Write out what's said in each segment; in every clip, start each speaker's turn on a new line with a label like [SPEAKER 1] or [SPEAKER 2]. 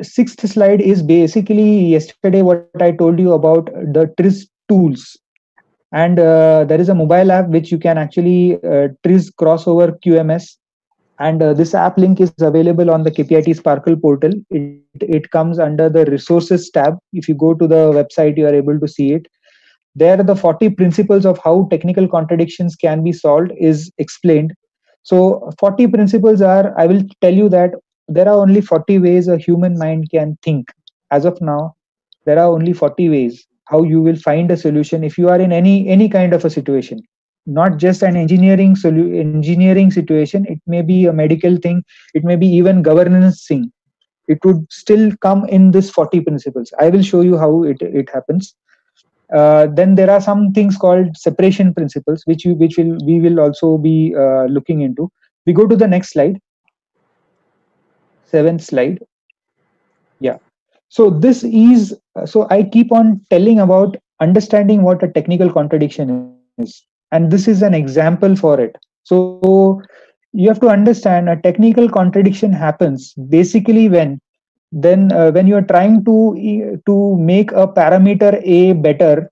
[SPEAKER 1] sixth slide is basically yesterday what I told you about the TRIZ tools. And there is a mobile app which you can actually TRIZ crossover QMS. And this app link is available on the KPIT Sparkle portal. It comes under the resources tab. If you go to the website, you are able to see it. There, the 40 principles of how technical contradictions can be solved is explained. So 40 principles are, I will tell you that there are only 40 ways a human mind can think. As of now, there are only 40 ways how you will find a solution if you are in any kind of a situation. Not just an engineering situation, it may be a medical thing, it may be even governance thing. It would still come in this 40 principles. I will show you how it happens. Then there are some things called separation principles, which we will also be looking into. We go to the next slide, seventh slide. Yeah. So this is so I keep on telling about understanding what a technical contradiction is, and this is an example for it. So you have to understand a technical contradiction happens basically when you are trying to make a parameter A better,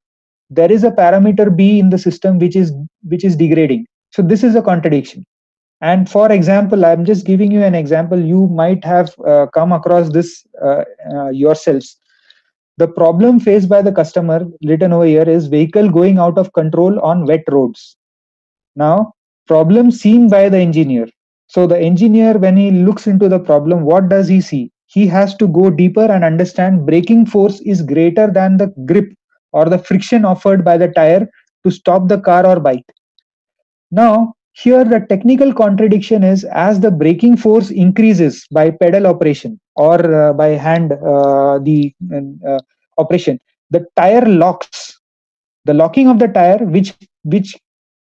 [SPEAKER 1] there is a parameter B in the system which is degrading. So this is a contradiction. And for example, I'm just giving you an example. You might have come across this yourselves. The problem faced by the customer written over here is vehicle going out of control on wet roads. Now, problem seen by the engineer. So the engineer, when he looks into the problem, what does he see? He has to go deeper and understand braking force is greater than the grip or the friction offered by the tire to stop the car or bike. Now, here the technical contradiction is as the braking force increases by pedal operation or by hand the operation, the tire locks. The locking of the tire, which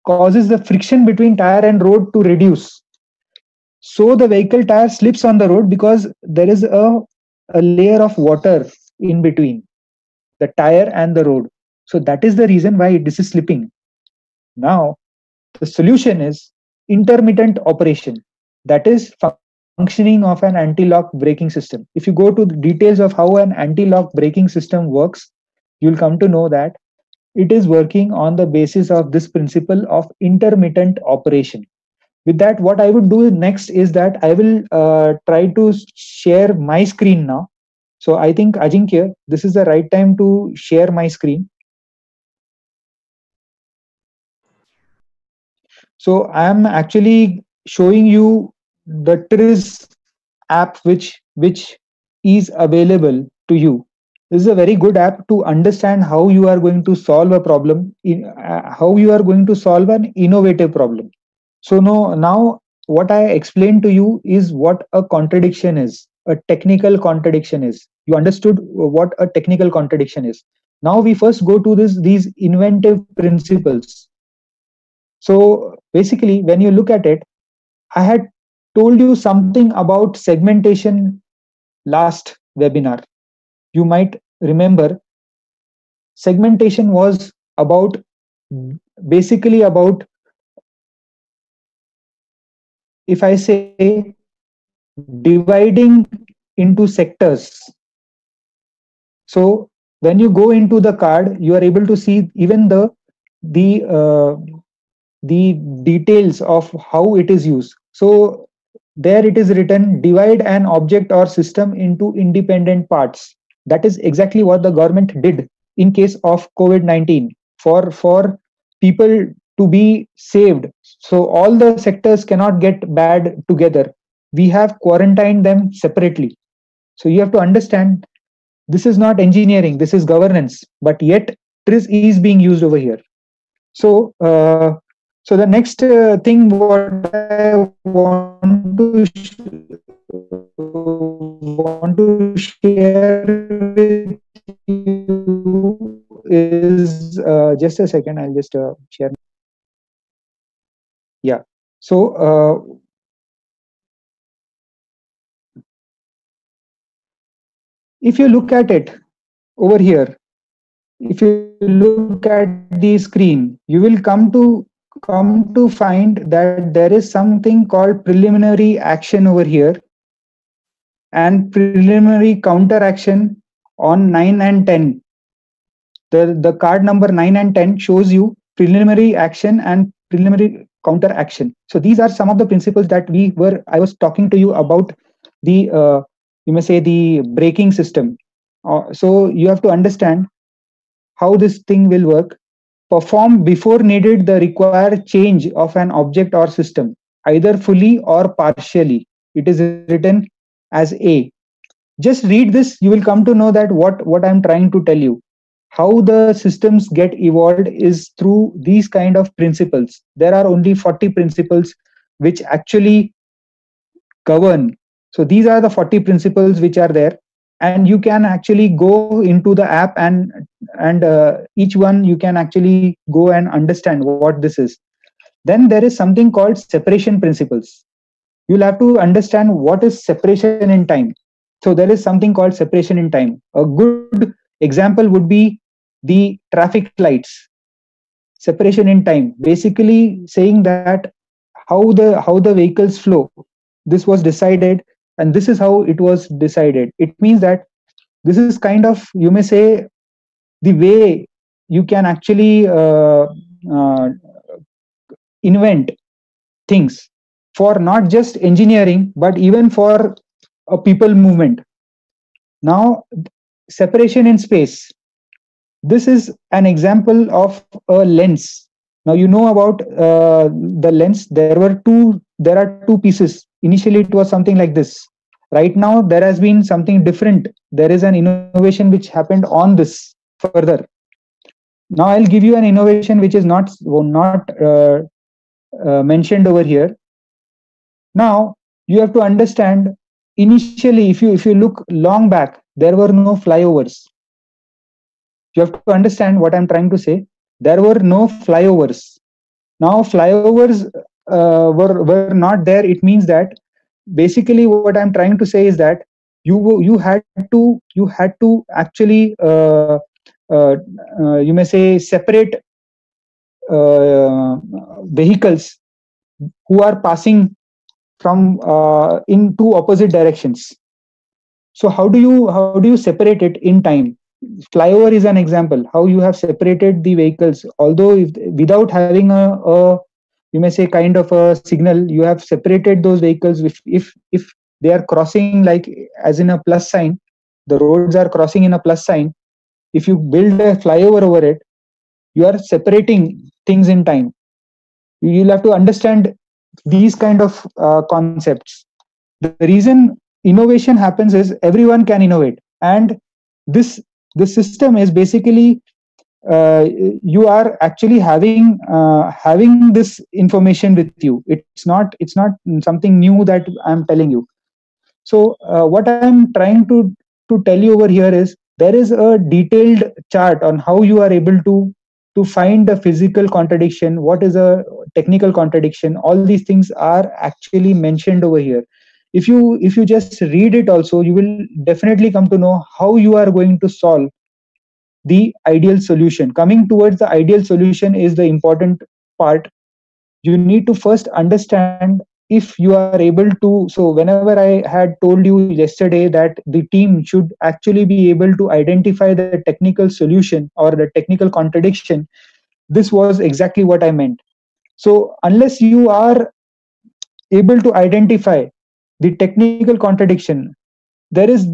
[SPEAKER 1] causes the friction between tire and road to reduce. So the vehicle tire slips on the road because there is a layer of water in between the tire and the road. So that is the reason why this is slipping. Now, the solution is intermittent operation. That is functioning of an anti-lock braking system. If you go to the details of how an anti-lock braking system works, you'll come to know that it is working on the basis of this principle of intermittent operation. With that, what I would do next is that I will try to share my screen now. So I think Ajinkya, this is the right time to share my screen. So I am actually showing you the TRIZ app which is available to you. This is a very good app to understand how you are going to solve a problem, how you are going to solve an innovative problem. So now what I explained to you is what a contradiction is, a technical contradiction is. You understood what a technical contradiction is. Now we first go to these inventive principles. So basically, when you look at it, I had told you something about segmentation last webinar. You might remember segmentation was about basically about, if I say, dividing into sectors. So when you go into the card, you are able to see even the the details of how it is used. So there it is written, divide an object or system into independent parts. That is exactly what the government did in case of COVID-19 for people to be saved. So all the sectors cannot get bad together. We have quarantined them separately. So you have to understand this is not engineering, this is governance, but yet TRIZ is being used over here. So so the next thing what I want to share with you is just a second. I'll just share. Yeah. So if you look at it over here, if you look at the screen, you will come to find that there is something called preliminary action over here. and preliminary counteraction on 9 and 10. The card number 9 and 10 shows you preliminary action and preliminary counter action. So these are some of the principles that I was talking to you about, the you may say the braking system. So you have to understand how this thing will work. Perform before needed the required change of an object or system, either fully or partially. It is written as A. Just read this, you will come to know that what I'm trying to tell you. How the systems get evolved is through these kind of principles. There are only 40 principles which actually govern. So these are the 40 principles which are there, and you can actually go into the app, and each one you can actually go and understand what this is. Then there is something called separation principles. You'll have to understand what is separation in time. So there is something called separation in time. A good example would be the traffic lights. Separation in time, basically saying that how the vehicles flow. This was decided, and this is how it was decided. It means that this is kind of, you may say, the way you can actually uh, invent things for not just engineering but even for a people movement. Now, separation in space. This is an example of a lens. Now you know about the lens. There are two pieces. Initially, it was something like this. Right now, there has been something different. There is an innovation which happened on this further. Now I'll give you an innovation which is not mentioned over here. Now you have to understand. Initially, if you look long back, there were no flyovers. You have to understand what I'm trying to say. There were no flyovers. Now flyovers were not there. It means that basically what I'm trying to say is that you had to actually you may say separate vehicles who are passing from in two opposite directions. So how do you separate it in time? Flyover is an example how you have separated the vehicles, although without having a, you may say, kind of a signal, you have separated those vehicles. If they are crossing, like as in a plus sign, the roads are crossing in a plus sign. If you build a flyover over it, you are separating things in time. You'll have to understand these kind of concepts. The reason innovation happens is everyone can innovate, and this this system is basically you are actually having this information with you. It's not something new that I'm telling you. So what I'm trying to tell you over here is there is a detailed chart on how you are able to find a physical contradiction, what is a technical contradiction. All these things are actually mentioned over here. If you just read it also, you will definitely come to know how you are going to solve the ideal solution. Coming towards the ideal solution is the important part. You need to first understand if you are able to. So whenever I had told you yesterday that the team should actually be able to identify the technical solution or the technical contradiction, this was exactly what I meant. So unless you are able to identify the technical contradiction, there is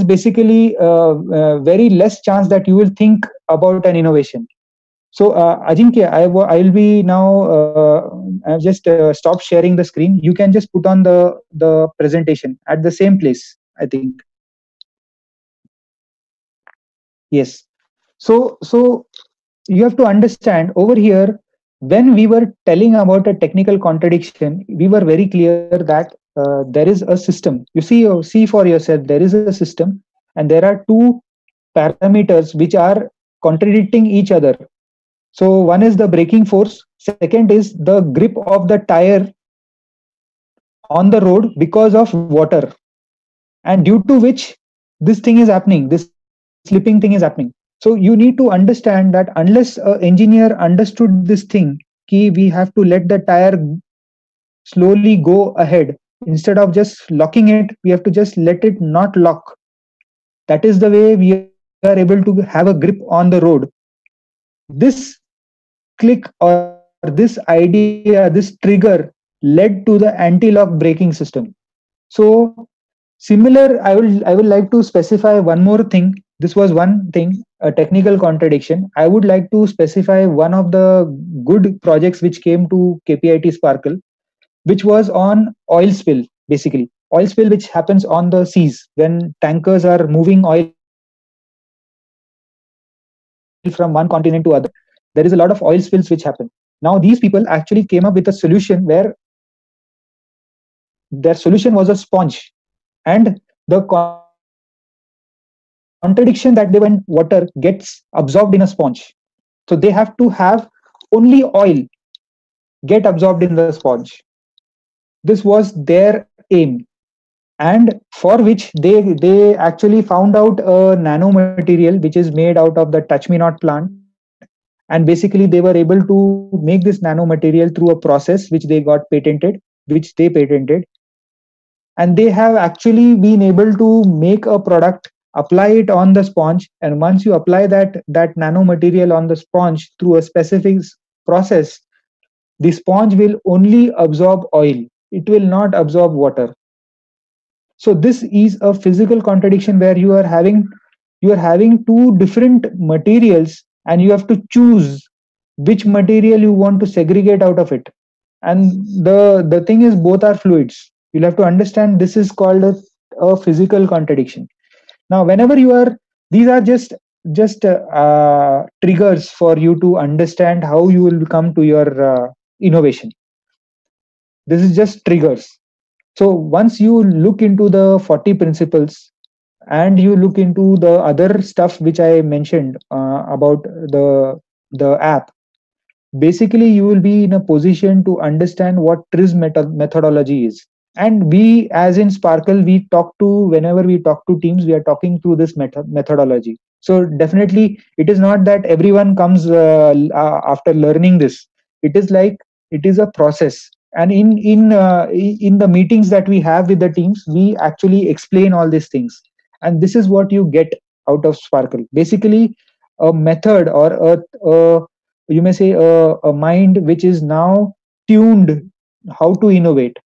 [SPEAKER 1] basically very less chance that you will think about an innovation. So Ajinkya, I'll be now. I've just stopped sharing the screen. You can just put on the presentation at the same place, I think. Yes. So you have to understand over here, when we were telling about a technical contradiction, we were very clear that there is a system. You see for yourself, there is a system, and there are two parameters which are contradicting each other. So one is the braking force, second is the grip of the tire on the road because of water, and due to which this thing is happening, this slipping thing is happening. So you need to understand that unless an engineer understood this thing, we have to let the tire slowly go ahead, Instead of just locking it, we have to just let it not lock. That is the way we are able to have a grip on the road. This click or this idea, this trigger led to the anti-lock braking system. So similar, I will like to specify one more thing. This was one thing, a technical contradiction. I would like to specify one of the good projects which came to KPIT Sparkle, which was on oil spill, basically. Oil spill which happens on the seas when tankers are moving oil from one continent to other. There is a lot of oil spills which happen. Now these people actually came up with a solution where their solution was a sponge, and the contradiction that they when water gets absorbed in a sponge, so they have to have only oil get absorbed in the sponge. This was their aim, and for which they actually found out a nanomaterial which is made out of the touch me not plant. And basically they were able to make this nanomaterial through a process which they got patented, which they patented. And they have actually been able to make a product, apply it on the sponge, and once you apply that nanomaterial on the sponge through a specific process, the sponge will only absorb oil, it will not absorb water. So this is a physical contradiction where you are having two different materials, and you have to choose which material you want to segregate out of it. And the thing is, both are fluids. You'll have to understand this is called a physical contradiction. Now whenever you are, these are just triggers for you to understand how you will come to your innovation. This is just triggers. So once you look into the 40 principles, and you look into the other stuff which I mentioned about the app, basically you will be in a position to understand what TRIZ methodology is. And we, as in Sparkle, we talk to, whenever we talk to teams, we are talking through this methodology. So definitely it is not that everyone comes after learning this. It is like, it is a process. And in the meetings that we have with the teams, we actually explain all these things. And this is what you get out of Sparkle, basically a method, or a you may say a mind which is now tuned how to innovate.